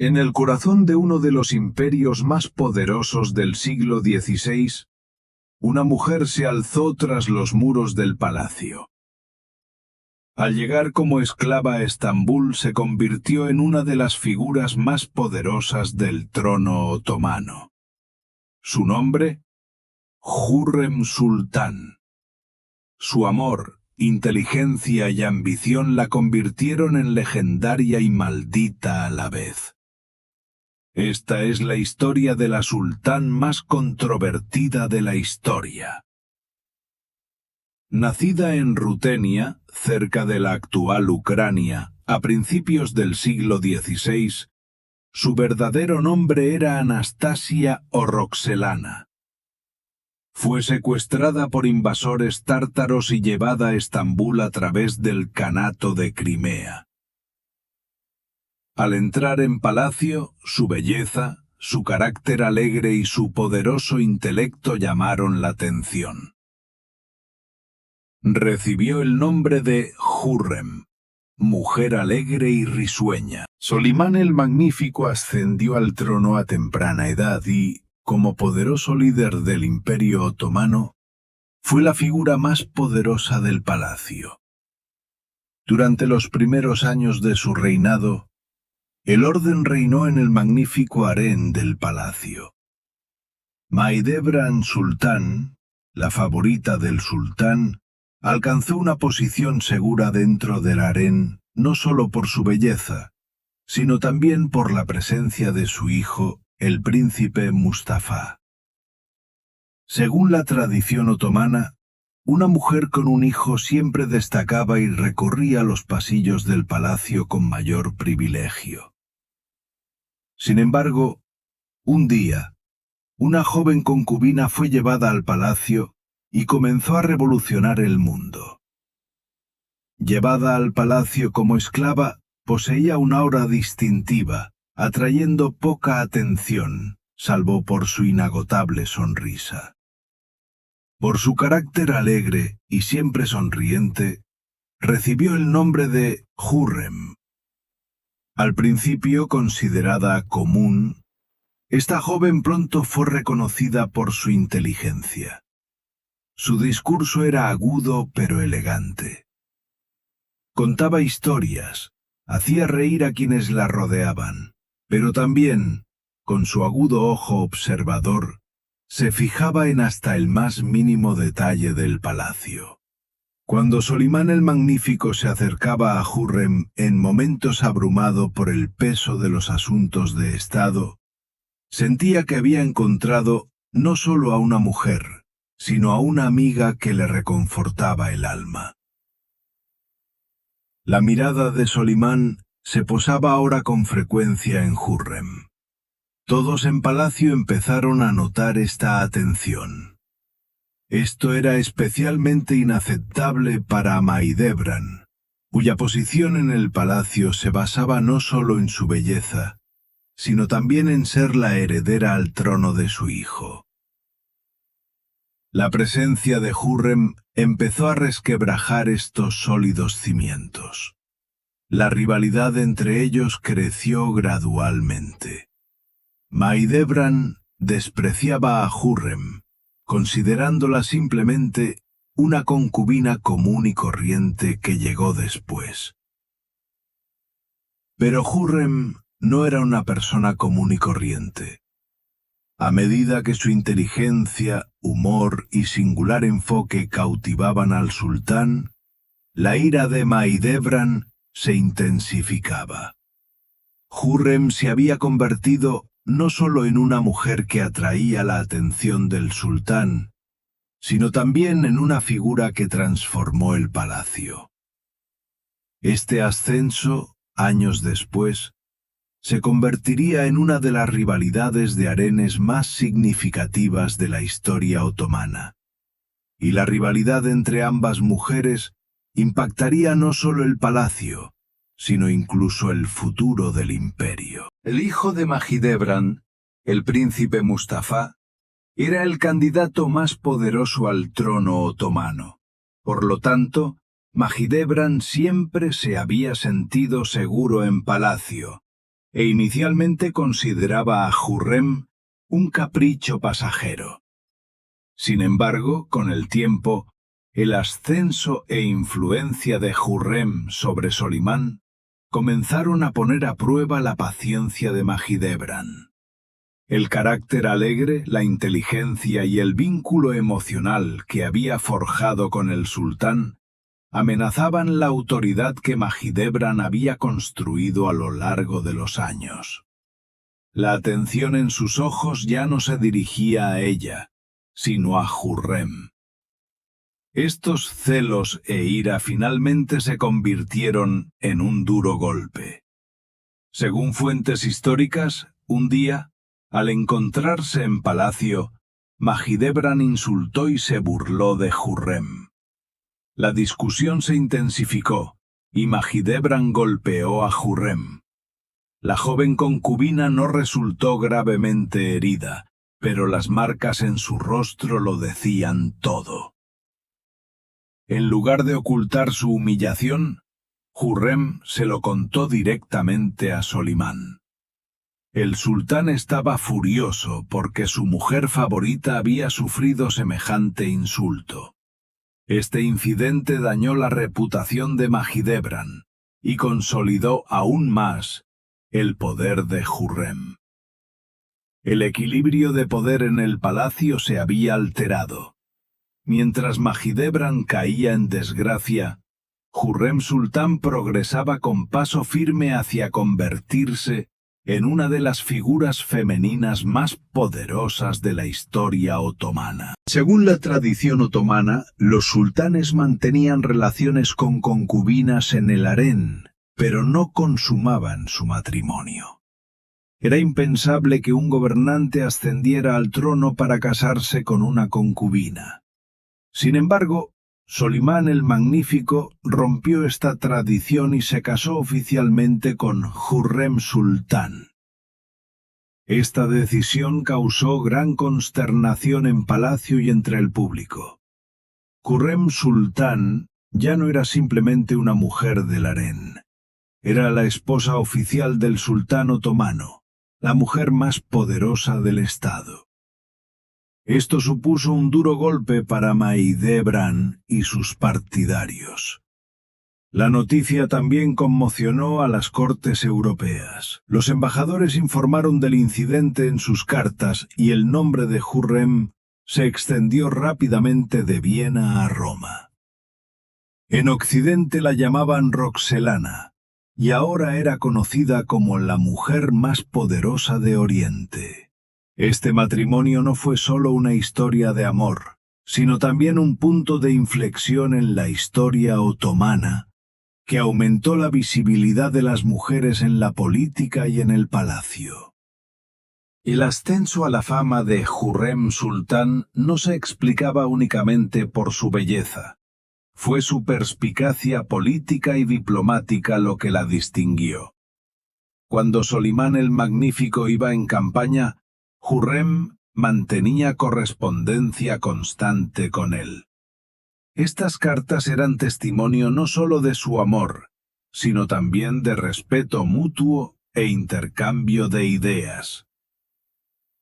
En el corazón de uno de los imperios más poderosos del siglo XVI, una mujer se alzó tras los muros del palacio. Al llegar como esclava a Estambul, se convirtió en una de las figuras más poderosas del trono otomano. Su nombre, Hürrem Sultán. Su amor, inteligencia y ambición la convirtieron en legendaria y maldita a la vez. Esta es la historia de la sultán más controvertida de la historia. Nacida en Rutenia, cerca de la actual Ucrania, a principios del siglo XVI, su verdadero nombre era Anastasia o Roxelana. Fue secuestrada por invasores tártaros y llevada a Estambul a través del Kanato de Crimea. Al entrar en palacio, su belleza, su carácter alegre y su poderoso intelecto llamaron la atención. Recibió el nombre de Hürrem, mujer alegre y risueña. Solimán el Magnífico ascendió al trono a temprana edad y, como poderoso líder del Imperio Otomano, fue la figura más poderosa del palacio. Durante los primeros años de su reinado, el orden reinó en el magnífico harén del palacio. Mahidevran Sultán, la favorita del sultán, alcanzó una posición segura dentro del harén no solo por su belleza, sino también por la presencia de su hijo, el príncipe Mustafa. Según la tradición otomana, una mujer con un hijo siempre destacaba y recorría los pasillos del palacio con mayor privilegio. Sin embargo, un día, una joven concubina fue llevada al palacio y comenzó a revolucionar el mundo. Llevada al palacio como esclava, poseía una aura distintiva, atrayendo poca atención, salvo por su inagotable sonrisa. Por su carácter alegre y siempre sonriente, recibió el nombre de Hürrem. Al principio considerada común, esta joven pronto fue reconocida por su inteligencia. Su discurso era agudo pero elegante. Contaba historias, hacía reír a quienes la rodeaban, pero también, con su agudo ojo observador, se fijaba en hasta el más mínimo detalle del palacio. Cuando Solimán el Magnífico se acercaba a Hürrem en momentos abrumado por el peso de los asuntos de Estado, sentía que había encontrado no solo a una mujer, sino a una amiga que le reconfortaba el alma. La mirada de Solimán se posaba ahora con frecuencia en Hürrem. Todos en palacio empezaron a notar esta atención. Esto era especialmente inaceptable para Mahidevran, cuya posición en el palacio se basaba no solo en su belleza, sino también en ser la heredera al trono de su hijo. La presencia de Hürrem empezó a resquebrajar estos sólidos cimientos. La rivalidad entre ellos creció gradualmente. Mahidevran despreciaba a Hürrem, considerándola simplemente una concubina común y corriente que llegó después. Pero Hürrem no era una persona común y corriente. A medida que su inteligencia, humor y singular enfoque cautivaban al sultán, la ira de Mahidevran se intensificaba. Hürrem se había convertido no solo en una mujer que atraía la atención del sultán, sino también en una figura que transformó el palacio. Este ascenso, años después, se convertiría en una de las rivalidades de harenes más significativas de la historia otomana. Y la rivalidad entre ambas mujeres impactaría no solo el palacio, sino incluso el futuro del imperio. El hijo de Mahidevran, el príncipe Mustafa, era el candidato más poderoso al trono otomano. Por lo tanto, Mahidevran siempre se había sentido seguro en palacio, e inicialmente consideraba a Jurrem un capricho pasajero. Sin embargo, con el tiempo, el ascenso e influencia de Jurrem sobre Solimán comenzaron a poner a prueba la paciencia de Mahidevran. El carácter alegre, la inteligencia y el vínculo emocional que había forjado con el sultán amenazaban la autoridad que Mahidevran había construido a lo largo de los años. La atención en sus ojos ya no se dirigía a ella, sino a Jurrem. Estos celos e ira finalmente se convirtieron en un duro golpe. Según fuentes históricas, un día, al encontrarse en palacio, Mahidevran insultó y se burló de Jurrem. La discusión se intensificó y Mahidevran golpeó a Jurrem. La joven concubina no resultó gravemente herida, pero las marcas en su rostro lo decían todo. En lugar de ocultar su humillación, Jurrem se lo contó directamente a Solimán. El sultán estaba furioso porque su mujer favorita había sufrido semejante insulto. Este incidente dañó la reputación de Mahidevran y consolidó aún más el poder de Jurrem. El equilibrio de poder en el palacio se había alterado. Mientras Mahidevran caía en desgracia, Jurrem Sultán progresaba con paso firme hacia convertirse en una de las figuras femeninas más poderosas de la historia otomana. Según la tradición otomana, los sultanes mantenían relaciones con concubinas en el harén, pero no consumaban su matrimonio. Era impensable que un gobernante ascendiera al trono para casarse con una concubina. Sin embargo, Solimán el Magnífico rompió esta tradición y se casó oficialmente con Jurrem Sultán. Esta decisión causó gran consternación en palacio y entre el público. Jurrem Sultán ya no era simplemente una mujer del harén. Era la esposa oficial del sultán otomano, la mujer más poderosa del estado. Esto supuso un duro golpe para Mahidevran y sus partidarios. La noticia también conmocionó a las cortes europeas. Los embajadores informaron del incidente en sus cartas y el nombre de Jurrem se extendió rápidamente de Viena a Roma. En Occidente la llamaban Roxelana, y ahora era conocida como la mujer más poderosa de Oriente. Este matrimonio no fue solo una historia de amor, sino también un punto de inflexión en la historia otomana, que aumentó la visibilidad de las mujeres en la política y en el palacio. El ascenso a la fama de Jurrem Sultán no se explicaba únicamente por su belleza. Fue su perspicacia política y diplomática lo que la distinguió. Cuando Solimán el Magnífico iba en campaña, Jurrem mantenía correspondencia constante con él. Estas cartas eran testimonio no solo de su amor, sino también de respeto mutuo e intercambio de ideas.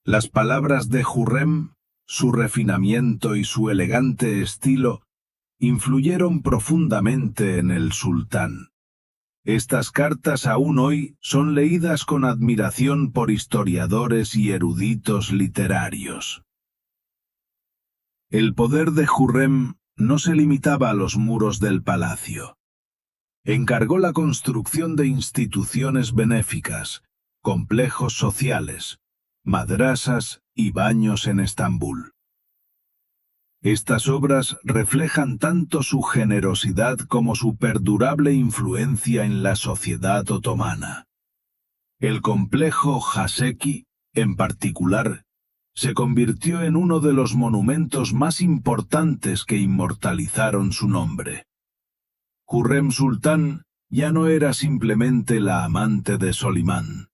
Las palabras de Jurrem, su refinamiento y su elegante estilo influyeron profundamente en el sultán. Estas cartas aún hoy son leídas con admiración por historiadores y eruditos literarios. El poder de Jurrem no se limitaba a los muros del palacio. Encargó la construcción de instituciones benéficas, complejos sociales, madrasas y baños en Estambul. Estas obras reflejan tanto su generosidad como su perdurable influencia en la sociedad otomana. El complejo Haseki, en particular, se convirtió en uno de los monumentos más importantes que inmortalizaron su nombre. Jurrem Sultán ya no era simplemente la amante de Solimán.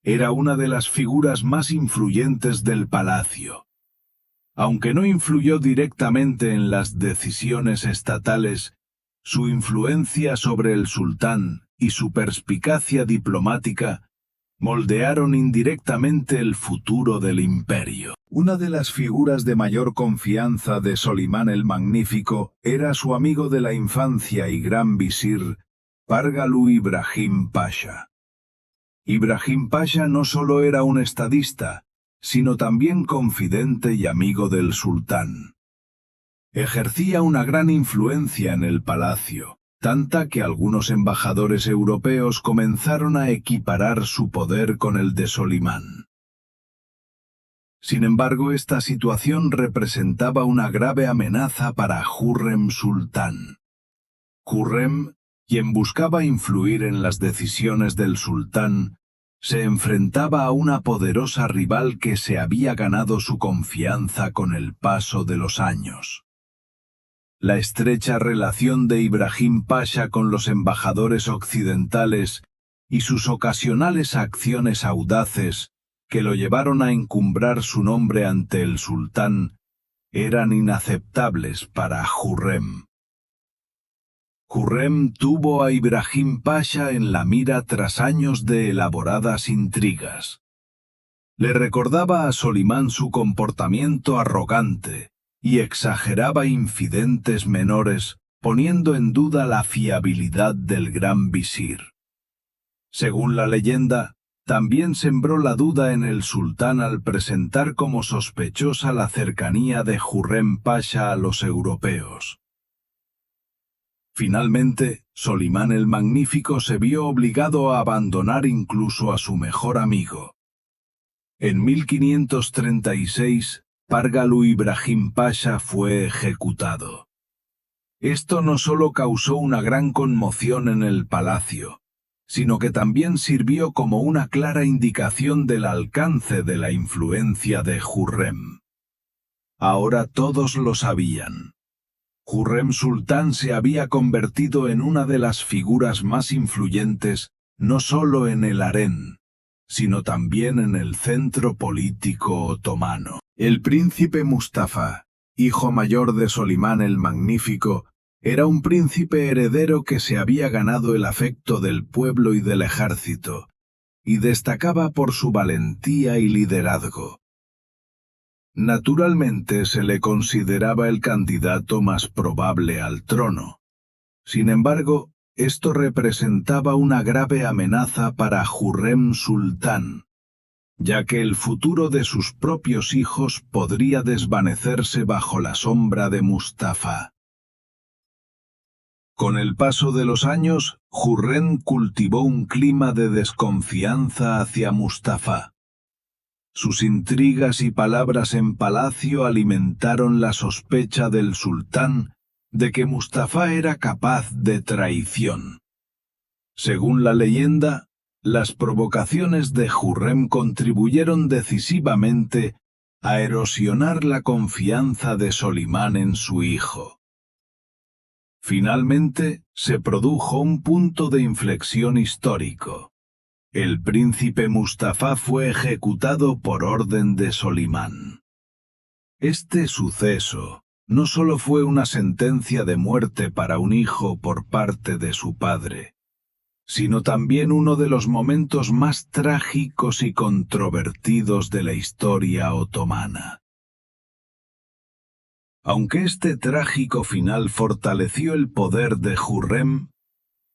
Era una de las figuras más influyentes del palacio. Aunque no influyó directamente en las decisiones estatales, su influencia sobre el sultán y su perspicacia diplomática moldearon indirectamente el futuro del imperio. Una de las figuras de mayor confianza de Solimán el Magnífico era su amigo de la infancia y gran visir, Pargalu Ibrahim Pasha. Ibrahim Pasha no solo era un estadista, sino también confidente y amigo del sultán. Ejercía una gran influencia en el palacio, tanta que algunos embajadores europeos comenzaron a equiparar su poder con el de Solimán. Sin embargo, esta situación representaba una grave amenaza para Hürrem Sultán. Hürrem, quien buscaba influir en las decisiones del sultán, se enfrentaba a una poderosa rival que se había ganado su confianza con el paso de los años. La estrecha relación de Ibrahim Pasha con los embajadores occidentales y sus ocasionales acciones audaces que lo llevaron a encumbrar su nombre ante el sultán eran inaceptables para Hürrem. Hürrem tuvo a Ibrahim Pasha en la mira tras años de elaboradas intrigas. Le recordaba a Solimán su comportamiento arrogante y exageraba incidentes menores, poniendo en duda la fiabilidad del gran visir. Según la leyenda, también sembró la duda en el sultán al presentar como sospechosa la cercanía de Hürrem Pasha a los europeos. Finalmente, Solimán el Magnífico se vio obligado a abandonar incluso a su mejor amigo. En 1536, Pargalu Ibrahim Pasha fue ejecutado. Esto no solo causó una gran conmoción en el palacio, sino que también sirvió como una clara indicación del alcance de la influencia de Hürrem. Ahora todos lo sabían. Hürrem Sultán se había convertido en una de las figuras más influyentes, no solo en el harén, sino también en el centro político otomano. El príncipe Mustafa, hijo mayor de Solimán el Magnífico, era un príncipe heredero que se había ganado el afecto del pueblo y del ejército, y destacaba por su valentía y liderazgo. Naturalmente se le consideraba el candidato más probable al trono. Sin embargo, esto representaba una grave amenaza para Hürrem Sultán, ya que el futuro de sus propios hijos podría desvanecerse bajo la sombra de Mustafa. Con el paso de los años, Hürrem cultivó un clima de desconfianza hacia Mustafa. Sus intrigas y palabras en palacio alimentaron la sospecha del sultán de que Mustafa era capaz de traición. Según la leyenda, las provocaciones de Hürrem contribuyeron decisivamente a erosionar la confianza de Solimán en su hijo. Finalmente, se produjo un punto de inflexión histórico. El príncipe Mustafa fue ejecutado por orden de Solimán. Este suceso no solo fue una sentencia de muerte para un hijo por parte de su padre, sino también uno de los momentos más trágicos y controvertidos de la historia otomana. Aunque este trágico final fortaleció el poder de Hürrem,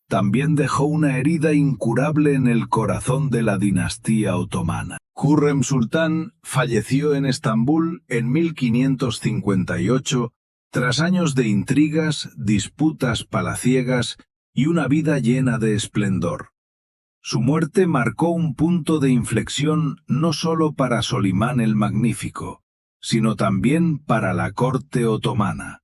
también dejó una herida incurable en el corazón de la dinastía otomana. Hürrem Sultán falleció en Estambul en 1558, tras años de intrigas, disputas palaciegas y una vida llena de esplendor. Su muerte marcó un punto de inflexión no solo para Solimán el Magnífico, sino también para la corte otomana.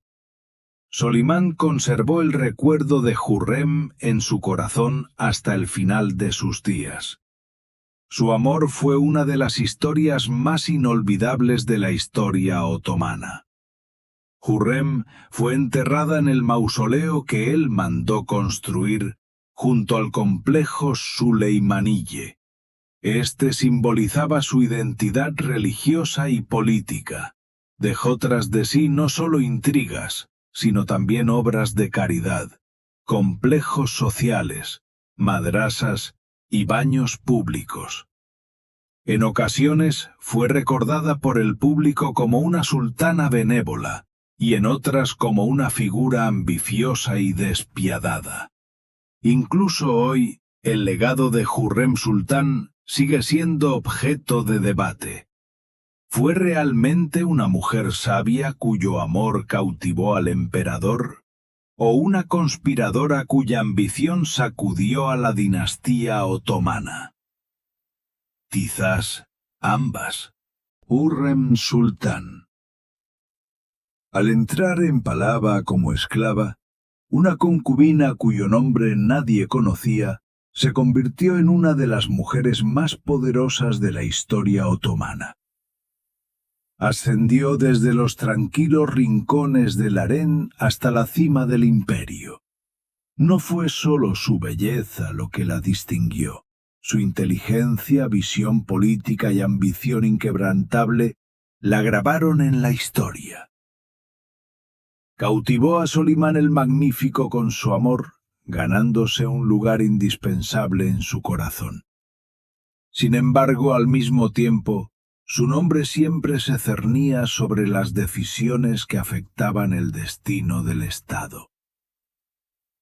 Solimán conservó el recuerdo de Hürrem en su corazón hasta el final de sus días. Su amor fue una de las historias más inolvidables de la historia otomana. Hürrem fue enterrada en el mausoleo que él mandó construir junto al complejo Süleymaniyye. Este simbolizaba su identidad religiosa y política. Dejó tras de sí no solo intrigas, sino también obras de caridad, complejos sociales, madrasas y baños públicos. En ocasiones fue recordada por el público como una sultana benévola y en otras como una figura ambiciosa y despiadada. Incluso hoy, el legado de Hürrem Sultán sigue siendo objeto de debate. ¿Fue realmente una mujer sabia cuyo amor cautivó al emperador? ¿O una conspiradora cuya ambición sacudió a la dinastía otomana? Quizás ambas. Hürrem Sultán. Al entrar en Palava como esclava, una concubina cuyo nombre nadie conocía se convirtió en una de las mujeres más poderosas de la historia otomana. Ascendió desde los tranquilos rincones del harén hasta la cima del imperio. No fue solo su belleza lo que la distinguió. Su inteligencia, visión política y ambición inquebrantable la grabaron en la historia. Cautivó a Solimán el Magnífico con su amor, ganándose un lugar indispensable en su corazón. Sin embargo, al mismo tiempo, su nombre siempre se cernía sobre las decisiones que afectaban el destino del Estado.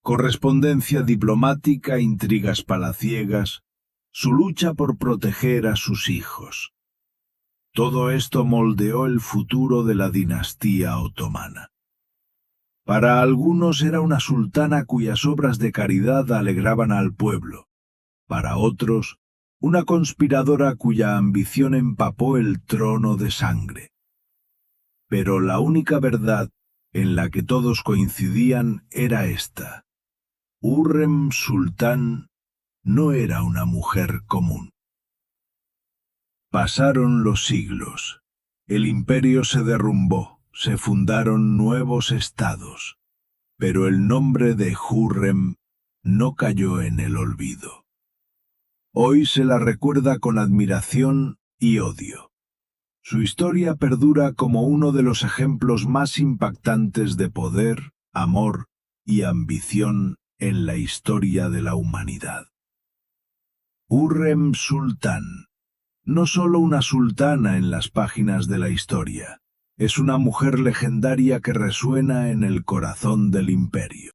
Correspondencia diplomática, intrigas palaciegas, su lucha por proteger a sus hijos. Todo esto moldeó el futuro de la dinastía otomana. Para algunos era una sultana cuyas obras de caridad alegraban al pueblo. Para otros, una conspiradora cuya ambición empapó el trono de sangre. Pero la única verdad en la que todos coincidían era esta: Hürrem Sultán no era una mujer común. Pasaron los siglos. El imperio se derrumbó, se fundaron nuevos estados, pero el nombre de Hürrem no cayó en el olvido. Hoy se la recuerda con admiración y odio. Su historia perdura como uno de los ejemplos más impactantes de poder, amor y ambición en la historia de la humanidad. Hürrem Sultán, no solo una sultana en las páginas de la historia, es una mujer legendaria que resuena en el corazón del imperio.